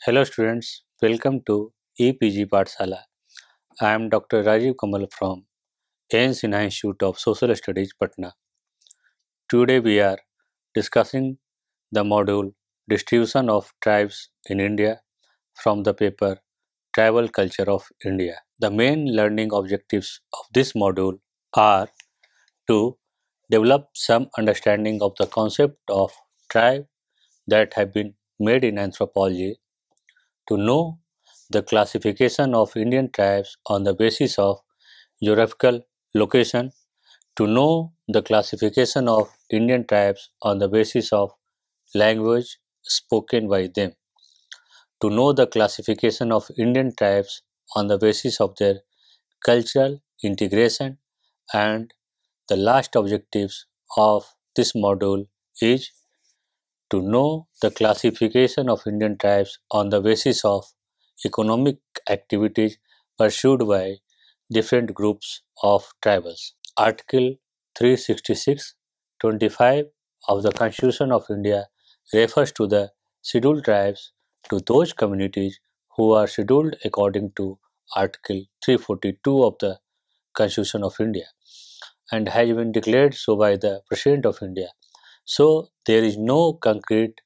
Hello students, welcome to EPG Pathshala. I am Dr. Rajiv Kamal from AN Sinha Institute of Social Studies, Patna. Today we are discussing the module Distribution of Tribes in India from the paper Tribal Culture of India. The main learning objectives of this module are to develop some understanding of the concept of tribe that have been made in anthropology, to know the classification of Indian tribes on the basis of geographical location, to know the classification of Indian tribes on the basis of language spoken by them, to know the classification of Indian tribes on the basis of their cultural integration, and the last objectives of this module is to know the classification of Indian tribes on the basis of economic activities pursued by different groups of tribals. Article 366(25) of the Constitution of India refers to the scheduled tribes to those communities who are scheduled according to Article 342 of the Constitution of India and has been declared so by the President of India. So there is no concrete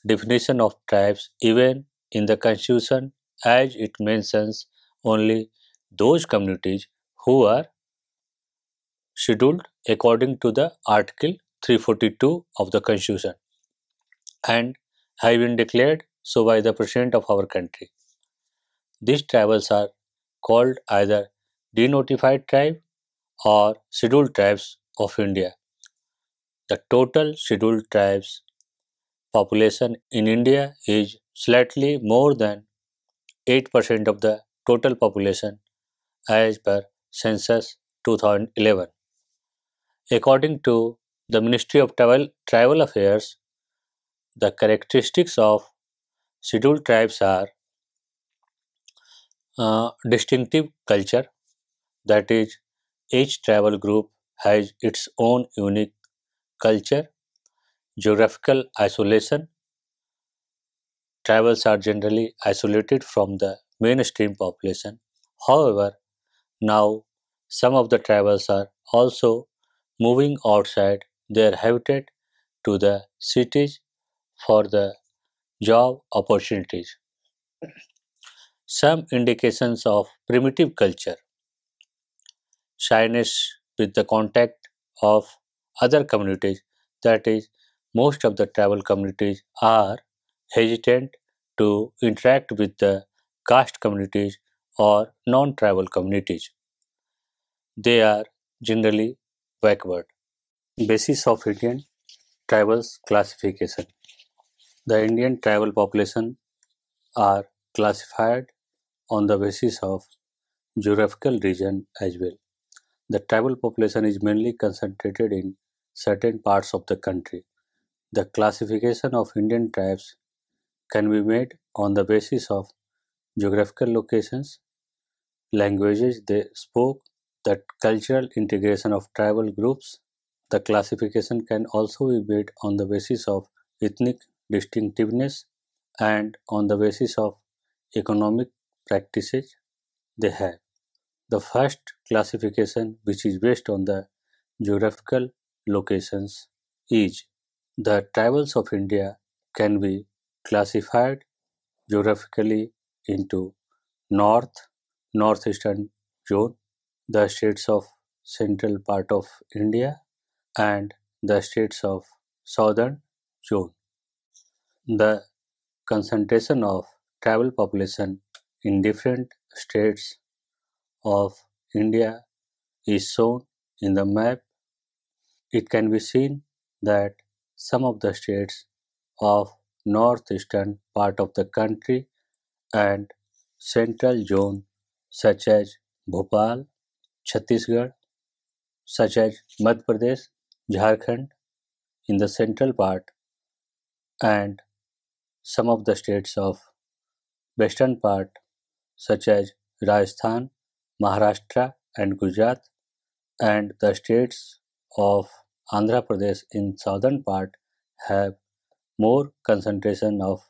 definition of tribes even in the Constitution, as it mentions only those communities who are scheduled according to the Article 342 of the Constitution and have been declared so by the President of our country. These tribes are called either denotified tribe or scheduled tribes of India. The total scheduled tribes population in India is slightly more than 8% of the total population as per census 2011. According to the Ministry of Tribal Affairs, the characteristics of scheduled tribes are distinctive culture, that is, each tribal group has its own unique culture, geographical isolation. Tribals are generally isolated from the mainstream population. However, now some of the tribals are also moving outside their habitat to the cities for the job opportunities. Some indications of primitive culture: shyness with the contact of other communities, that is, most of the tribal communities are hesitant to interact with the caste communities or non tribal communities. They are generally backward. Basis of Indian tribals classification. The Indian tribal population are classified on the basis of geographical region as well. The tribal population is mainly concentrated in certain parts of the country. The classification of Indian tribes can be made on the basis of geographical locations, languages they spoke, the cultural integration of tribal groups. The classification can also be made on the basis of ethnic distinctiveness and on the basis of economic practices they have. The first classification, which is based on the geographical locations, is the tribals of India can be classified geographically into north, northeastern zone, the states of central part of India, and the states of southern zone. The concentration of tribal population in different states of India is shown in the map. It can be seen that some of the states of northeastern part of the country and central zone such as Bhopal, Chhattisgarh, such as Madhya Pradesh, Jharkhand in the central part, and some of the states of western part such as Rajasthan, Maharashtra and Gujarat, and the states of Andhra Pradesh in southern part have more concentration of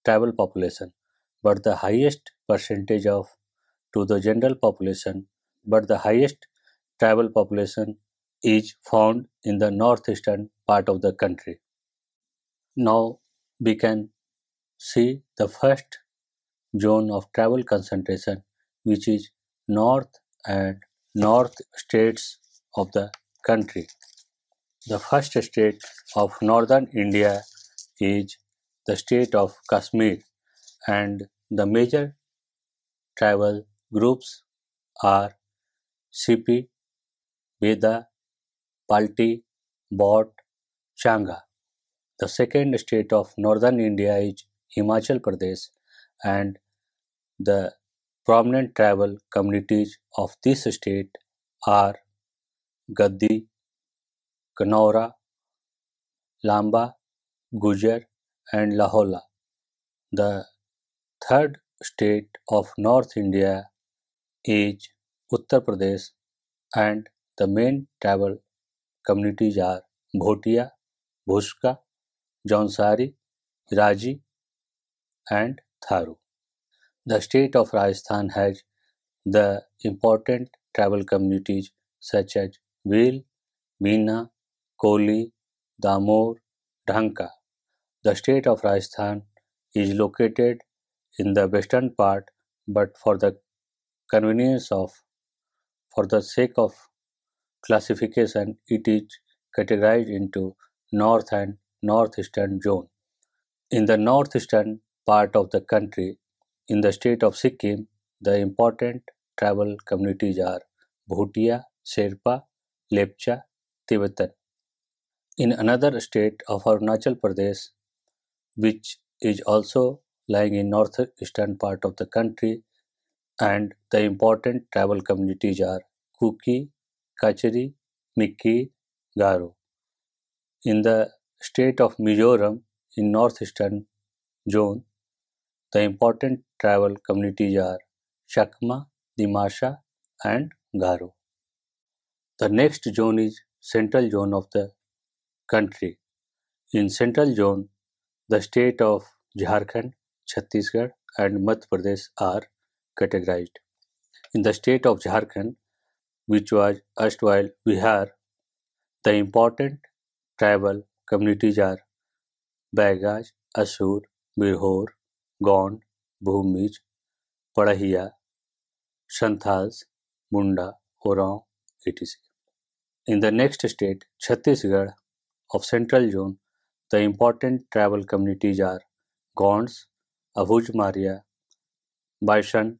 tribal population. but the highest percentage of to the general population, but the highest tribal population is found in the northeastern part of the country. Now we can see the first zone of tribal concentration, which is north and north states of the country. The first state of northern India is the state of Kashmir, and the major tribal groups are Sipi, Beda, Palti, Bot, Changa. The second state of northern India is Himachal Pradesh, and the prominent tribal communities of this state are Gaddi, Kanora, Lamba, Gujar, and Lahola. The third state of North India is Uttar Pradesh, and the main tribal communities are Bhotia, Bhuska, Jaunsari, Raji, and Tharu. The state of Rajasthan has the important tribal communities such as Bhil, Meena, Koli, Damor, Dhanka. The state of Rajasthan is located in the western part, but convenience of for the sake of classification, it is categorized into north and northeastern zone. In the northeastern part of the country, in the state of Sikkim, the important tribal communities are Bhutia, Sherpa, Lepcha, Tibetan. In another state of Arunachal Pradesh, which is also lying in northeastern part of the country, and the important tribal communities are Kuki, Kachari, Mikki, Garo. In the state of Mizoram, in northeastern zone, the important tribal communities are Chakma, Dimasha, and Garo. The next zone is central zone of the country. In central zone, the state of Jharkhand, Chhattisgarh, and Madhya Pradesh are categorized. In the state of Jharkhand, which was erstwhile Bihar, the important tribal communities are Baigaj, Asur, Birhor, Gond, Bhumij, Padahiya, Santhals, Munda, Oraon, etc. In the next state, Chhattisgarh of Central Zone, the important tribal communities are Gonds, Abuj Maria, Baishan,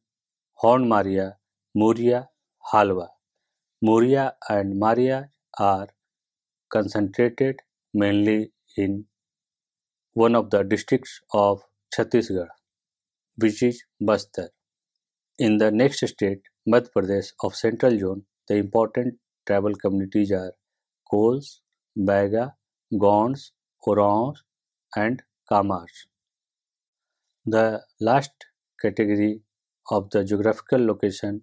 Horn Maria, Muria, Halwa. Muria and Maria are concentrated mainly in one of the districts of Chhattisgarh, which is Bastar. In the next state, Madhya Pradesh of Central Zone, the important tribal communities are Kols, Baiga, Gonds, Oraons, and Kamars. The last category of the geographical location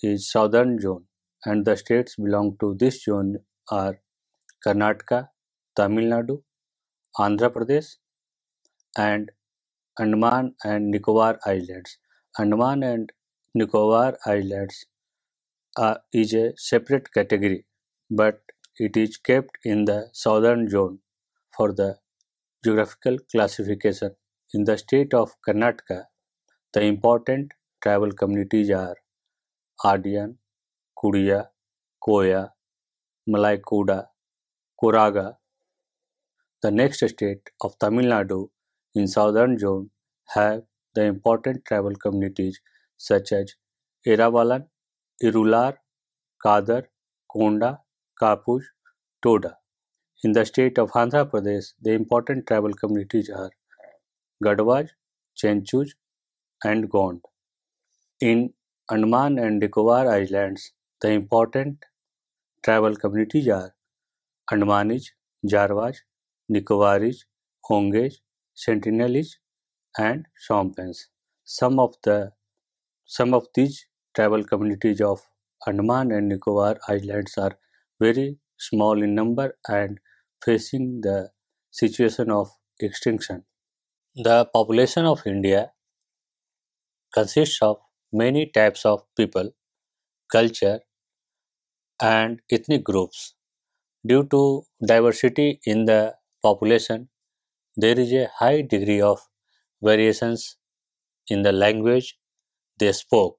is Southern Zone, and the states belong to this zone are Karnataka, Tamil Nadu, Andhra Pradesh, and Andaman and Nicobar Islands. Andaman and Nicobar Islands is a separate category, but it is kept in the southern zone for the geographical classification. In the state of Karnataka, the important tribal communities are Adian, Kudiya, Koya, Malaikuda, Kuraga. The next state of Tamil Nadu in southern zone have the important tribal communities such as Eravalan, Irular, Kadar, Konda, Kapuj, Toda. In the state of Andhra Pradesh, the important tribal communities are Gadwaj, Chenchuj, and Gond. In Andaman and Nicobar Islands, the important tribal communities are Andamanese, Jarwaj, Nicobarese, Ongej, Sentinelese, and Shompens. Some of the some of these tribal communities of Andaman and Nicobar Islands are very small in number and facing the situation of extinction. The population of India consists of many types of people, culture, and ethnic groups. Due to diversity in the population, there is a high degree of variations in the language they spoke.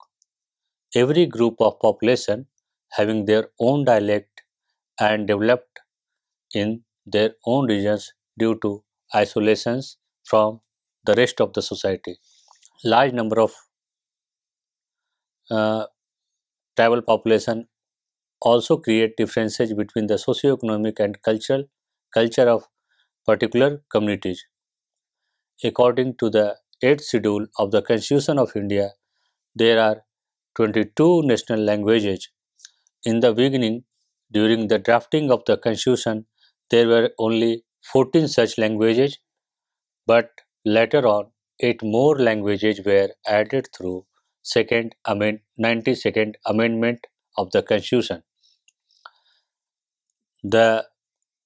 Every group of population having their own dialect and developed in their own regions due to isolations from the rest of the society. Large number of uh, tribal population also create differences between the socio-economic and cultural culture of particular communities. According to the 8th schedule of the Constitution of India, there are 22 national languages. In the beginning, during the drafting of the Constitution, there were only 14 such languages, but later on, 8 more languages were added through 92nd Amendment of the Constitution. The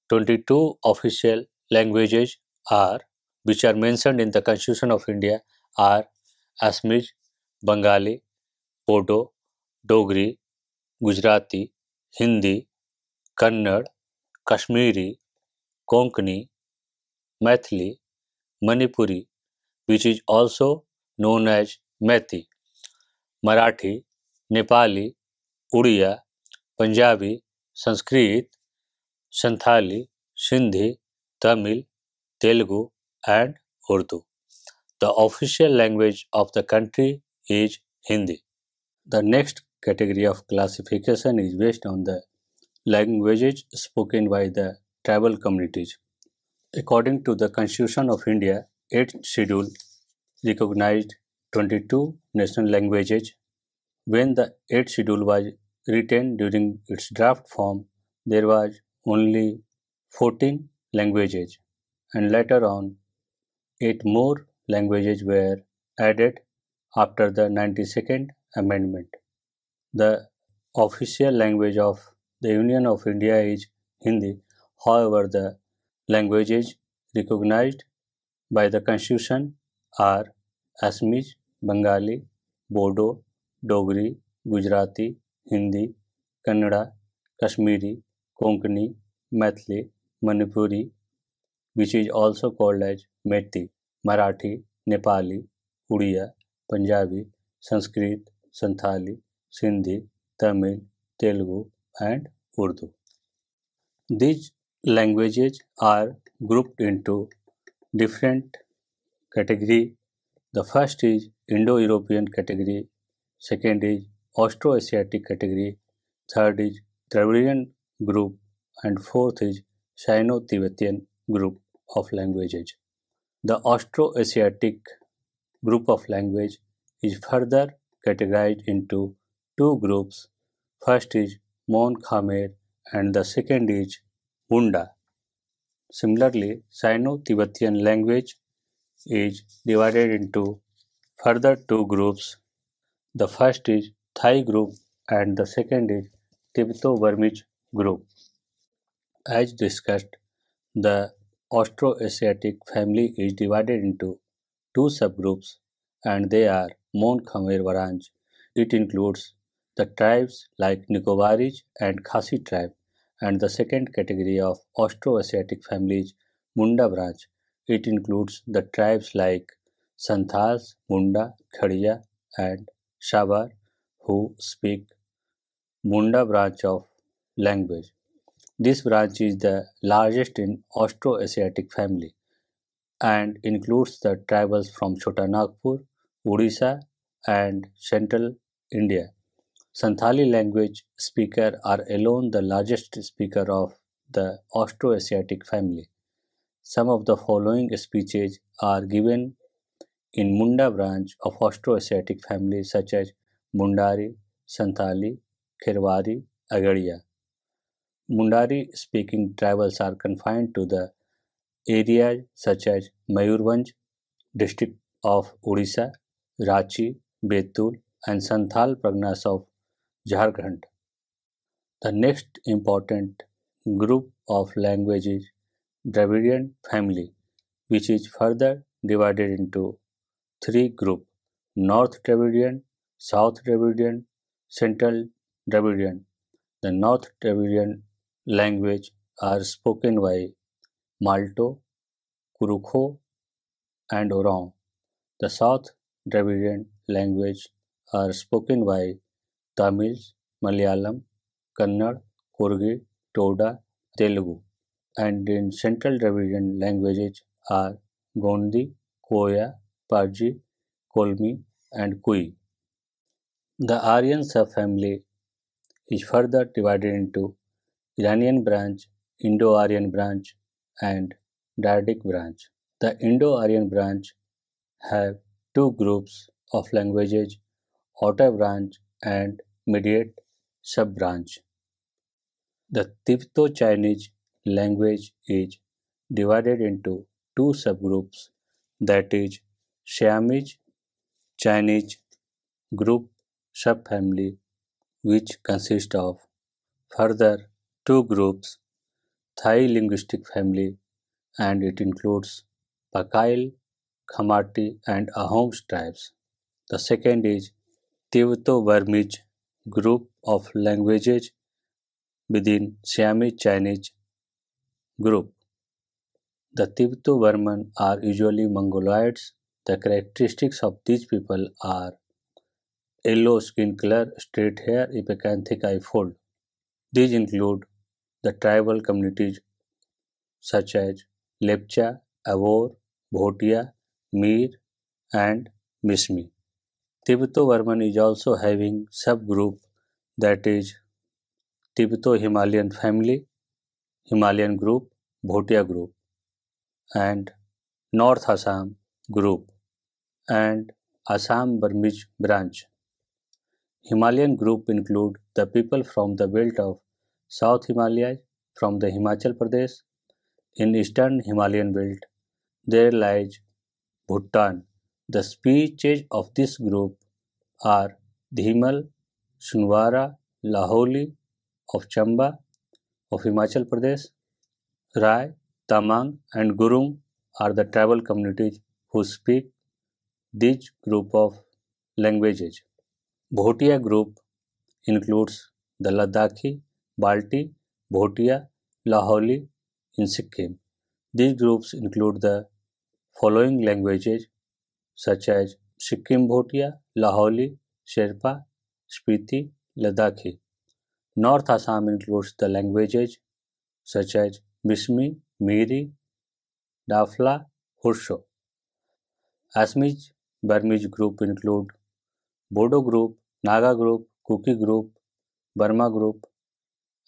22 official languages are, which are mentioned in the Constitution of India, are Assamese, Bengali, Bodo, Dogri, Gujarati, Hindi, Kannada, Kashmiri, Konkani, Maithili, Manipuri, which is also known as Methi, Marathi, Nepali, Udiya, Punjabi, Sanskrit, Santhali, Sindhi, Tamil, Telugu, and Urdu. The official language of the country is Hindi. The next category of classification is based on the languages spoken by the tribal communities. According to the Constitution of India, 8th schedule recognized 22 national languages. When the 8th schedule was written during its draft form, there was only 14 languages, and later on 8 more languages were added after the 92nd Amendment. The official language of the Union of India is Hindi. However, the languages recognized by the Constitution are Assamese, Bengali, Bodo, Dogri, Gujarati, Hindi, Kannada, Kashmiri, Konkani, Maithili, Manipuri, which is also called as Methi, Marathi, Nepali, Udiya, Punjabi, Sanskrit, Santhali, Sindhi, Tamil, Telugu, and Urdu. These languages are grouped into different category. The first is Indo-European category, second is Austro-Asiatic category, third is Dravidian group, and fourth is Sino-Tibetan group of languages. The Austro-Asiatic group of language is further categorized into two groups. First is Mon Khmer and the second is Munda. Similarly, Sino-Tibetan language is divided into further two groups. The first is Thai group and the second is Tibeto-Burmese group. As discussed, the Austroasiatic family is divided into two subgroups and they are Mon Khmer Varanj. It includes the tribes like Nicobaris and Khasi tribe, and the second category of Austroasiatic families Munda branch. It includes the tribes like Santhals, Munda, Khadiya, and Shabar who speak Munda branch of language. This branch is the largest in Austroasiatic family and includes the tribals from Chota Nagpur, Odisha, and central India. Santhali language speaker are alone the largest speaker of the Austroasiatic family. Some of the following speeches are given in Munda branch of Austroasiatic family such as Mundari, Santhali, Kherwari, Agadia. Mundari speaking tribals are confined to the areas such as Mayurbhanj, district of Odisha, Ranchi, Betul, and Santhal Parganas of Jharkhand. The next important group of language is Dravidian family, which is further divided into three groups. North Dravidian, South Dravidian, Central Dravidian. The North Dravidian language are spoken by Malto, Kurukho, and Orong. The South Dravidian language are spoken by Tamils, Malayalam, Kannada, Kurgi, Toda, Telugu. And in Central Dravidian languages are Gondi, Koya, Parji, Kolmi, and Kui. The Aryan subfamily is further divided into Iranian branch, Indo-Aryan branch, and Dardic branch. The Indo-Aryan branch have two groups of languages, outer branch and mediate sub-branch. The Tibeto-Chinese language is divided into two subgroups, that is Siamese Chinese group subfamily, which consists of further two groups, Thai linguistic family, and it includes Pakail, Khamati, and Ahom tribes. The second is Tibeto-Burmese group of languages within Siamese Chinese group. The Tibeto-Burman are usually Mongoloids. The characteristics of these people are yellow skin color, straight hair, epicanthic eye fold. These include the tribal communities such as Lepcha, Avor, Bhotia, Mir, and Mismi. Tibeto-Burman is also having subgroup, that is Tibeto-Himalayan family, Himalayan group, Bhotia group, and North Assam group, and Assam Burmese branch. Himalayan group include the people from the belt of South Himalayas from the Himachal Pradesh. In eastern Himalayan belt, there lies Bhutan. The speeches of this group are Dhimal, Sunwara, Laholi of Chamba of Himachal Pradesh. Rai, Tamang, and Gurung are the tribal communities who speak this group of languages. Bhotia group includes the Ladakhi, Balti, Bhotia, Laholi in Sikkim. These groups include the following languages such as Sikkim Bhotia, Laholi, Sherpa, Spiti, Ladakhi. North Assam includes the languages such as Bismi, Miri, Dafla, Hursho. Assamese Burmese group include Bodo group, Naga group, Kuki group, Burma group,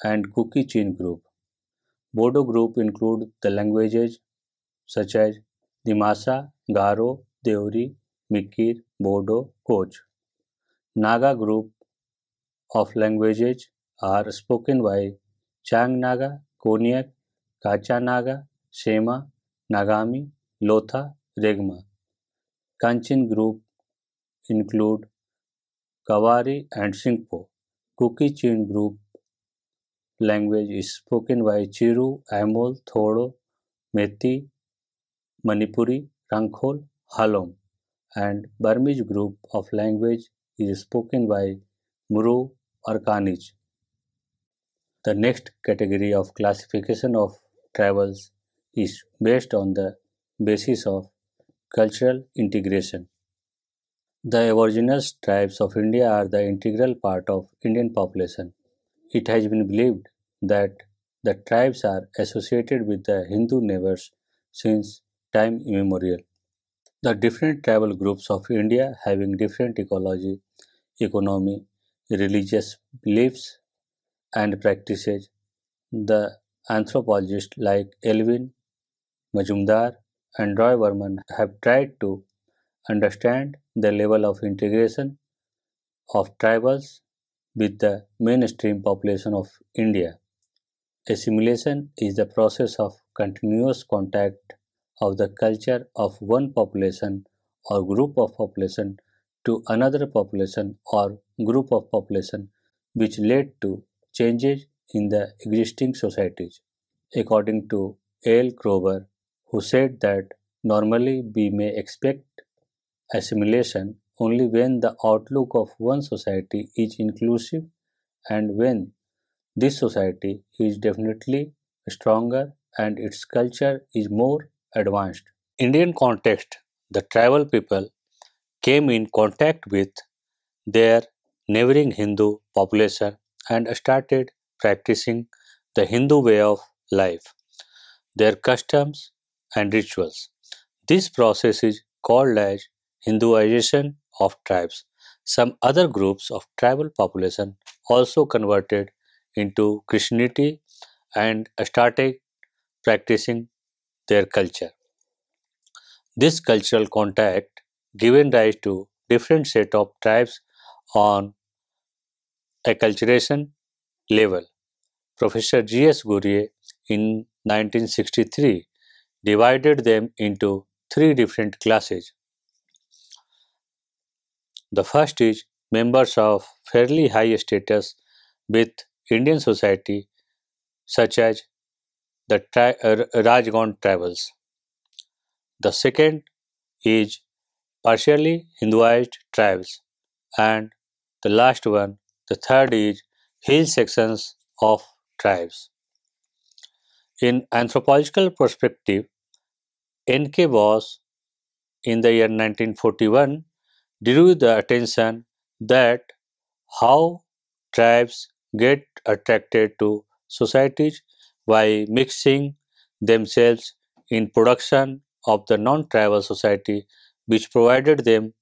and Kuki Chin group. Bodo group include the languages such as Dimasa, Garo, Deori, Mikir, Bodo, Koch. Naga group of languages are spoken by Chang Naga, Konyak, Kacha Naga, Shema, Nagami, Lotha, Regma. Kanchin group include Kawari and Singpo. Kuki Chin group language is spoken by Chiru, Amol, Thodo, Methi, Manipuri, Rangkhol, Halom, and Burmese group of language is spoken by Muru or Kanij. The next category of classification of tribals is based on the basis of cultural integration. The Aboriginal tribes of India are the integral part of Indian population. It has been believed that the tribes are associated with the Hindu neighbors since time immemorial. The different tribal groups of India having different ecology, economy, religious beliefs, and practices. The anthropologists like Elvin Majumdar and Roy Verman have tried to understand the level of integration of tribals with the mainstream population of India. Assimilation is the process of continuous contact of the culture of one population or group of population to another population or group of population which led to changes in the existing societies. According to L. Grover, who said that normally we may expect assimilation only when the outlook of one society is inclusive and when this society is definitely stronger and its culture is more advanced. Indian context, the tribal people came in contact with their neighboring Hindu population and started practicing the Hindu way of life, their customs and rituals. This process is called as Hinduization of tribes. Some other groups of tribal population also converted into Christianity and started practicing their culture. This cultural contact given rise to different set of tribes on acculturation level. Professor G.S. Gurye in 1963 divided them into three different classes. The first is members of fairly high status with Indian society, such as the Rajgond tribals. The second is partially Hinduized tribes, and the last one, the third is hill sections of tribes. In anthropological perspective, N.K. Bose in the year 1941 drew the attention that how tribes get attracted to societies by mixing themselves in production of the non-tribal society which provided them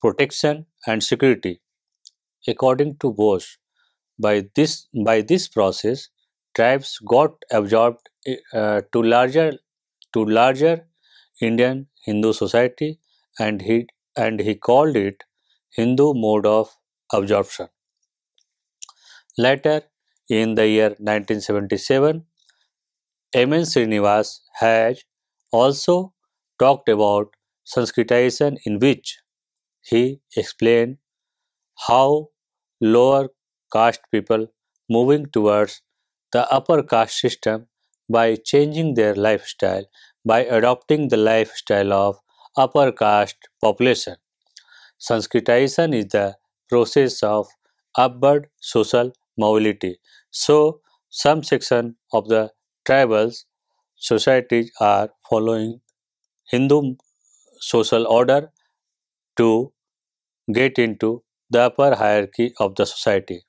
protection and security. According to Bose, by this process, tribes got absorbed to larger Indian Hindu society, and he called it Hindu mode of absorption. Later, in the year 1977, M.N. Srinivas has also talked about Sanskritization, in which he explained how lower caste people moving towards the upper caste system by changing their lifestyle, by adopting the lifestyle of upper caste population. Sanskritization is the process of upward social mobility. So, some section of the tribal societies are following Hindu social order to get into the upper hierarchy of the society.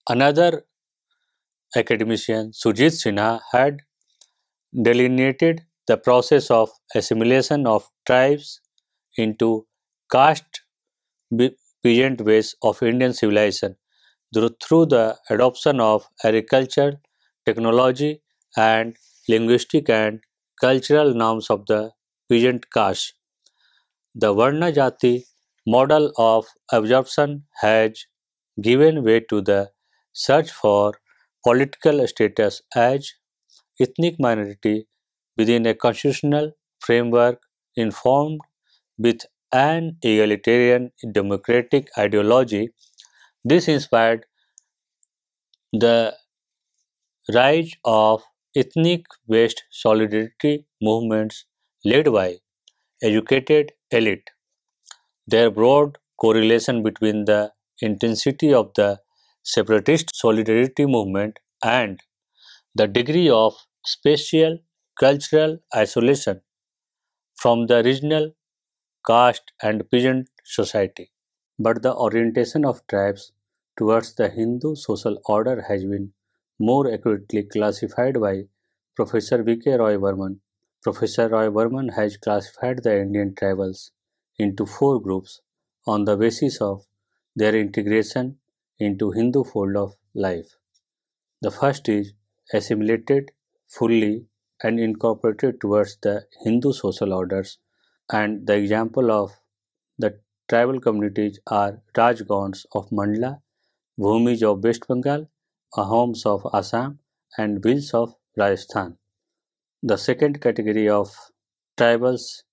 Another academician, Sujit Sinha, had delineated the process of assimilation of tribes into caste peasant ways of Indian civilization through the adoption of agriculture, technology, and linguistic and cultural norms of the peasant caste. The Varna Jati model of absorption has given way to the search for political status as ethnic minority within a constitutional framework informed with an egalitarian democratic ideology. This inspired the rise of ethnic-based solidarity movements led by educated elite. Their broad correlation between the intensity of the separatist solidarity movement and the degree of spatial cultural isolation from the regional caste and peasant society. But the orientation of tribes towards the Hindu social order has been more accurately classified by Professor V.K. Roy Burman. Professor Roy Burman has classified the Indian tribals into four groups on the basis of their integration into Hindu fold of life. The first is assimilated fully and incorporated towards the Hindu social orders, and the example of the tribal communities are Rajgons of Mandla, Bhumij of West Bengal, Ahoms of Assam, and Bhils of Rajasthan. The second category of tribals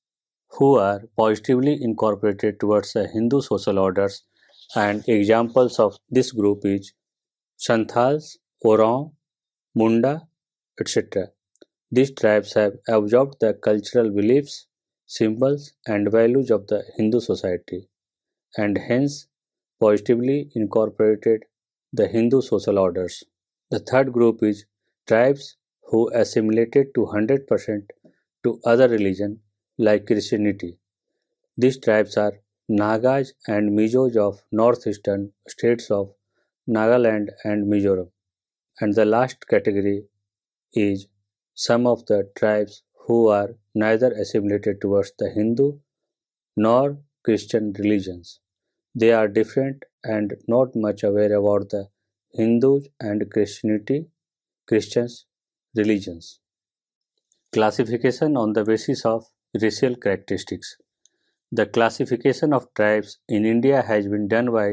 who are positively incorporated towards the Hindu social orders, and examples of this group is Santhals, Oraon, Munda, etc. These tribes have absorbed the cultural beliefs, symbols, and values of the Hindu society, and hence positively incorporated the Hindu social orders. The third group is tribes who assimilated to 100% to other religion like Christianity. These tribes are Nagas and Mijos of northeastern states of Nagaland and Mizoram. And the last category is some of the tribes who are neither assimilated towards the Hindu nor Christian religions. They are different and not much aware about the Hindus and Christians religions. Classification on the basis of racial characteristics. The classification of tribes in India has been done by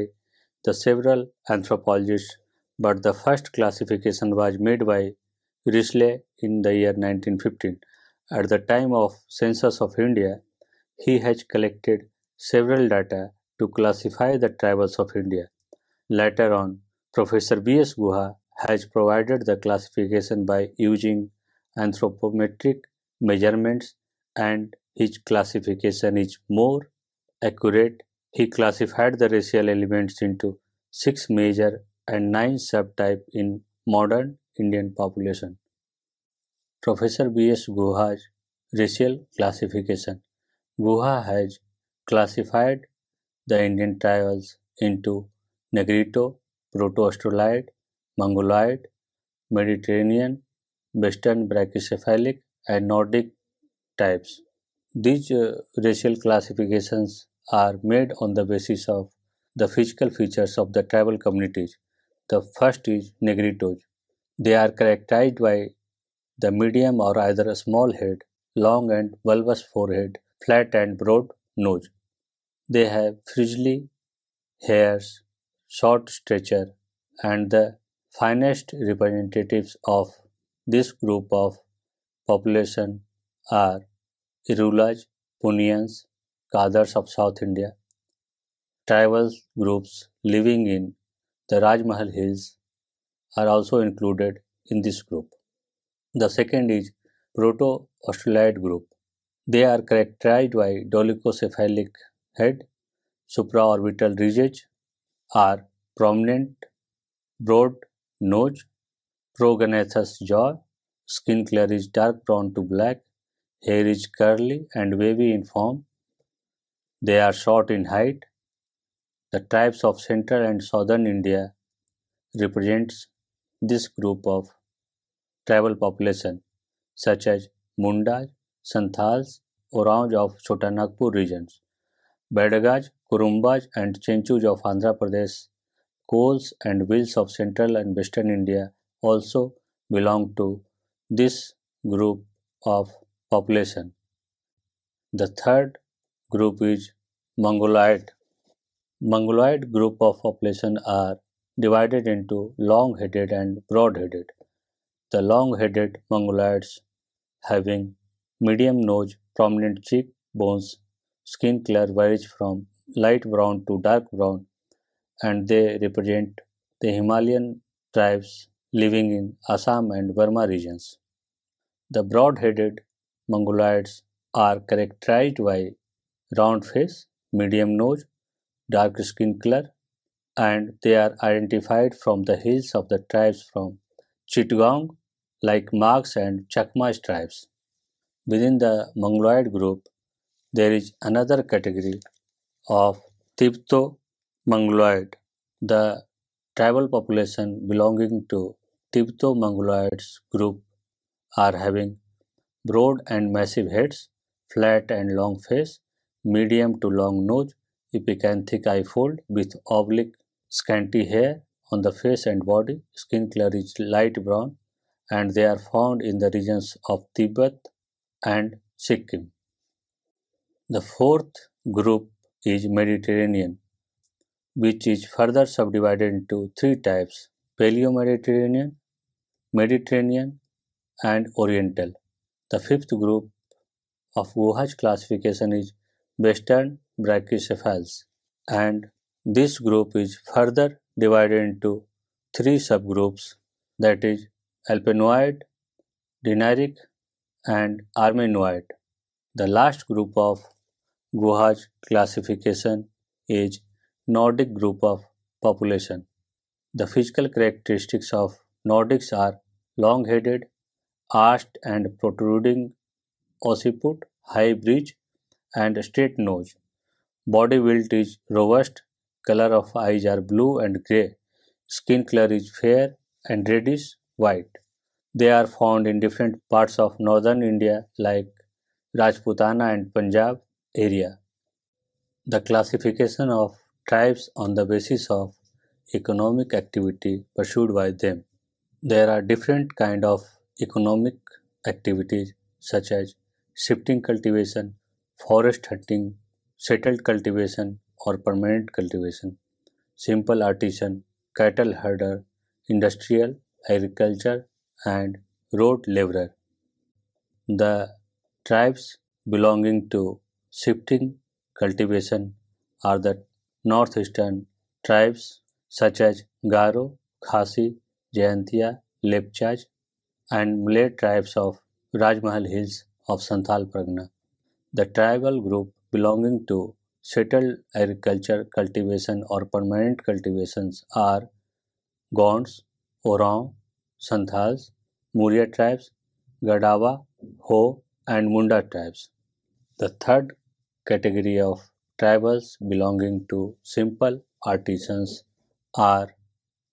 the several anthropologists, but the first classification was made by Risley in the year 1915. At the time of census of India, he has collected several data to classify the tribes of India. Later on, Professor B.S. Guha has provided the classification by using anthropometric measurements, and his classification is more accurate. He classified the racial elements into 6 major and 9 subtypes in modern Indian population. Professor B.S. Guha's racial classification. Guha has classified the Indian tribes into Negrito, Proto-Australoid, Mongoloid, Mediterranean, Western Brachycephalic, and Nordic types. These racial classifications are made on the basis of the physical features of the tribal communities. The first is Negritos. They are characterized by the medium or either a small head, long and bulbous forehead, flat and broad nose. They have frizzly hairs, short stature, and the finest representatives of this group of population are Irulas, Punians, Kadars of South India. Tribal groups living in the Rajmahal Hills are also included in this group. The second is Proto-Australoid group. They are characterized by dolichocephalic head, supraorbital ridges are prominent, broad nose, prognathous jaw, skin color is dark brown to black, hair is curly and wavy in form. They are short in height. The tribes of central and southern India represents this group of tribal population such as Mundas, Santhals, Orange of Chotanagpur regions, Badagas, Kurumbas and Chenchus of Andhra Pradesh, Kols and Wills of central and western India also belong to this group of population. The third group is Mongoloid. Mongoloid group of population are divided into long-headed and broad-headed. The long-headed Mongoloids having medium nose, prominent cheek bones, skin color varies from light brown to dark brown, and they represent the Himalayan tribes living in Assam and Burma regions. The broad-headed Mongoloids are characterized by round face, medium nose, dark skin color, and they are identified from the hills of the tribes from Chittagong like Marks and Chakma tribes. Within the Mongoloid group, there is another category of Tibeto-Mongoloid. The tribal population belonging to Tibeto-Mongoloids group are having broad and massive heads, flat and long face, medium to long nose, epicanthic eye fold with oblique scanty hair on the face and body, skin color is light brown, and they are found in the regions of Tibet and Sikkim. The fourth group is Mediterranean, which is further subdivided into three types: Paleo-Mediterranean, Mediterranean, and Oriental. The fifth group of Guha's classification is Western brachycephals, and this group is further divided into three subgroups, that is Alpinoid, Dinaric, and Armenoid. The last group of Guja's classification is Nordic group of population. The physical characteristics of Nordics are long-headed, arched and protruding occiput, high bridge, and straight nose. Body build is robust, color of eyes are blue and grey, skin color is fair and reddish white. They are found in different parts of northern India like Rajputana and Punjab area. The classification of tribes on the basis of economic activity pursued by them. There are different kind of economic activities such as shifting cultivation, forest hunting, settled cultivation or permanent cultivation, simple artisan, cattle herder, industrial, agriculture and road laborer. The tribes belonging to shifting cultivation are the northeastern tribes such as Garo, Khasi, Jayantia, Lepchas, and Malay tribes of Rajmahal Hills of Santhal Pargana. The tribal group belonging to settled agriculture cultivation or permanent cultivations are Gonds, Oraon, Santhals, Muria tribes, Gadawa, Ho, and Munda tribes. The third category of tribals belonging to simple artisans are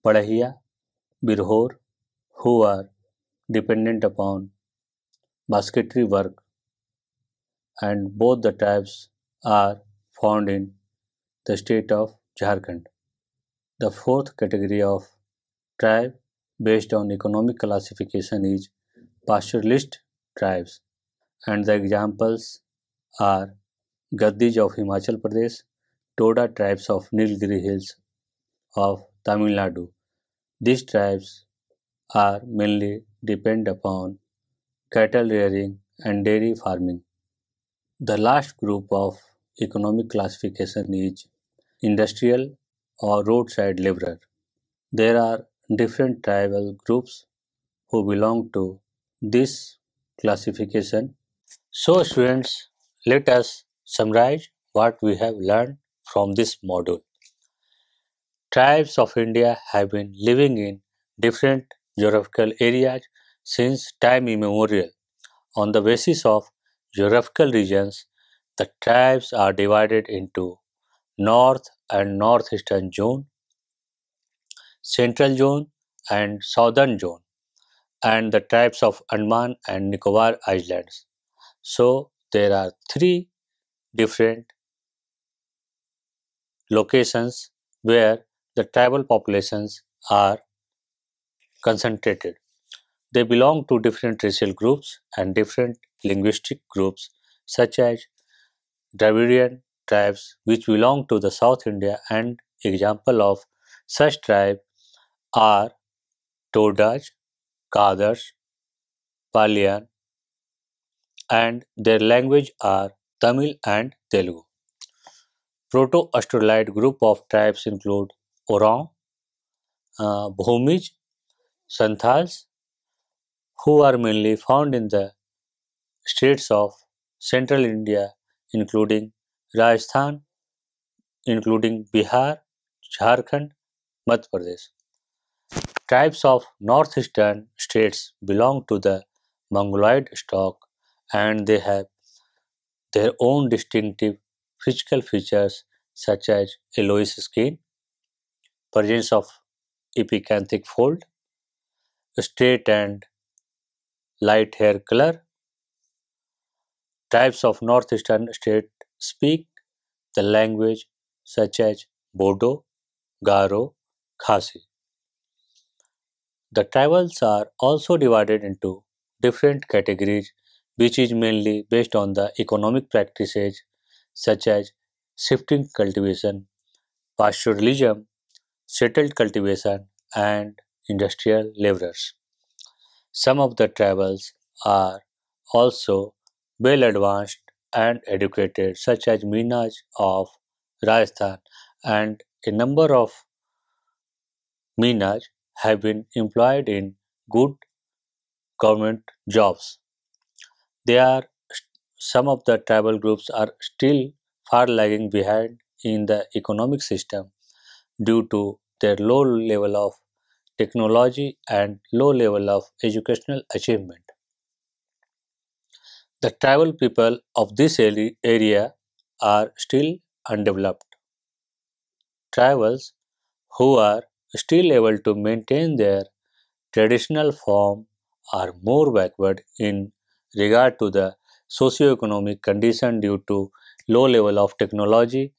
Padhiya, Birhor, who are dependent upon basketry work, and both the tribes are found in the state of Jharkhand. The fourth category of tribe based on economic classification is pastoralist tribes, and the examples are Gaddis of Himachal Pradesh, Toda tribes of Nilgiri Hills of Tamil Nadu. These tribes are mainly depend upon cattle rearing and dairy farming. The last group of economic classification is industrial or roadside laborer. There are different tribal groups who belong to this classification. So, students, let us summarize what we have learned from this module. Tribes of India have been living in different geographical areas since time immemorial. On the basis of geographical regions, the tribes are divided into North and Northeastern Zone, Central Zone, and Southern Zone, and the tribes of Andaman and Nicobar Islands. So, there are three different locations where the tribal populations are concentrated. They belong to different racial groups and different linguistic groups, such as Dravidian tribes, which belong to the South India, and example of such tribe are Todas, Kadars, Palian, and their language are Tamil and Telugu. Proto-Australide group of tribes include Oraon, Bhumij, Santhals, who are mainly found in the states of central India, including Rajasthan, including Bihar, Jharkhand, Madhya Pradesh. Tribes of northeastern states belong to the Mongoloid stock and they have their own distinctive physical features such as yellowish skin, presence of epicanthic fold, straight and light hair color. Tribes of northeastern states speak the language such as Bodo, Garo, Khasi. The tribals are also divided into different categories which is mainly based on the economic practices such as shifting cultivation, pastoralism, settled cultivation and industrial laborers. Some of the tribals are also well advanced and educated such as Meenas of Rajasthan and a number of Meenas have been employed in good government jobs. They are some of the tribal groups are still far lagging behind in the economic system due to their low level of technology and low level of educational achievement. The tribal people of this area are still undeveloped. Tribals who are still able to maintain their traditional form are more backward in regard to the socio-economic condition due to low level of technology,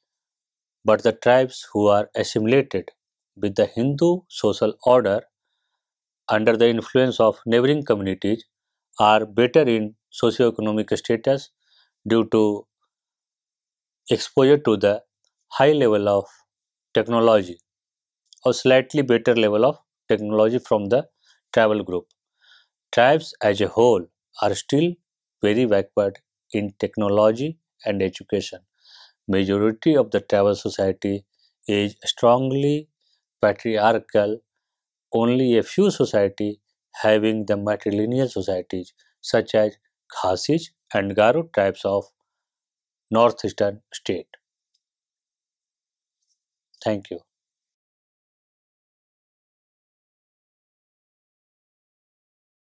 but the tribes who are assimilated with the Hindu social order under the influence of neighboring communities are better in socio-economic status due to exposure to the high level of technology or slightly better level of technology from the tribal group. Tribes as a whole are still very backward in technology and education. Majority of the tribal society is strongly patriarchal. Only a few society having the matrilineal societies such as Khasis and Garo tribes of northeastern state. Thank you.